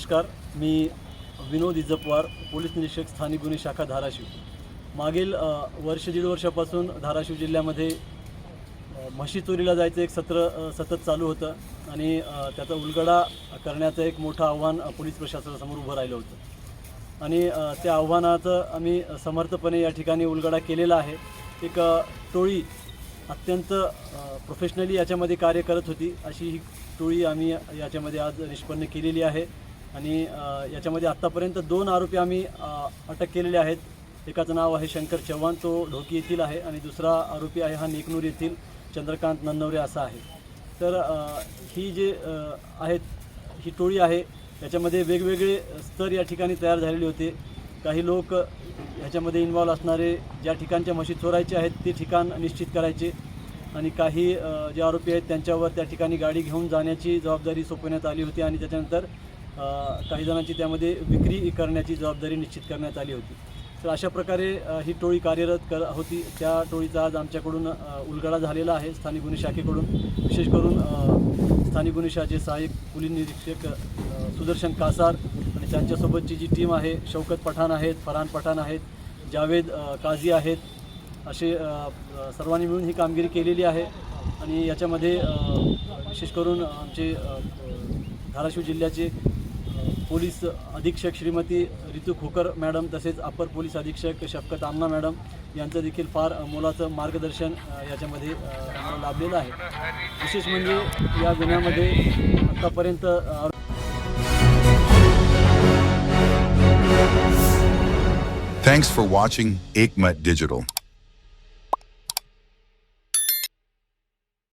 नमस्कार, मी विनोद इजपवार, पोलीस निरीक्षक स्थानिक गुन्हे शाखा धाराशिव। मागील वर्ष दीड वर्षापासून धाराशिव जिल्ह्यामध्ये म्हशी चोरीला जायचं एक सत्र सतत चालू होतं आणि त्याचा उलगडा करण्याचं एक मोठं आव्हान पोलीस प्रशासनासमोर उभं राहिलं होतं आणि त्या आव्हानाचं आम्ही समर्थपणे या ठिकाणी उलगडा केलेला आहे। एक टोळी अत्यंत प्रोफेशनली याच्यामध्ये कार्य करत होती, अशी ही टोळी आम्ही याच्यामध्ये आज निष्पन्न केलेली आहे आणि याच्यामध्ये आत्तापर्यंत 2 आरोपी आम्ही अटक केलेले आहेत। एकाचं नाव आहे शंकर चव्हाण, तो ढोकी येथील आहे आणि दुसरा आरोपी आहे हा नेकनूर येथील चंद्रकांत नन्नवरे असा आहे। तर ही जे आहेत ही टोळी आहे, याच्यामध्ये वेगवेगळे स्तर या ठिकाणी तयार झालेले होते। काही लोक ह्याच्यामध्ये इन्वॉल्व असणारे ज्या ठिकाणच्या म्हशी चोरायचे आहेत ते ठिकाण निश्चित करायचे आणि काही जे आरोपी आहेत त्यांच्यावर त्या ठिकाणी गाडी घेऊन जाण्याची जबाबदारी सोपवण्यात आली होती आणि त्याच्यानंतर काही जणांची त्यामध्ये विक्री करण्याची जबाबदारी निश्चित करण्यात आली होती। तर अशा प्रकारे ही टोळी कार्यरत होती। त्या टोळीचा आज आमच्याकडून उलगडा झालेला आहे स्थानिक गुन्हे शाखेकडून। विशेष करून स्थानिक गुन्हे शाखेचे सहाय्यक पोलीस निरीक्षक सुदर्शन कासार आणि त्यांच्यासोबतची जी टीम आहे, शौकत पठाण आहेत, फरहान पठाण आहेत, जावेद काझी आहेत, असे सर्वांनी मिळून ही कामगिरी केलेली आहे आणि याच्यामध्ये विशेष करून आमचे धाराशिव जिल्ह्याचे पोलीस अधीक्षक श्रीमती रितू खोकर मॅडम तसेच अपर पोलीस अधीक्षक शफकत आमना मॅडम यांचं देखील फार मोलाचं मार्गदर्शन याच्यामध्ये लाभलेलं आहे। विशेष म्हणजे या गुन्ह्यामध्ये आत्तापर्यंत Thanks for watching Ekmat Digital.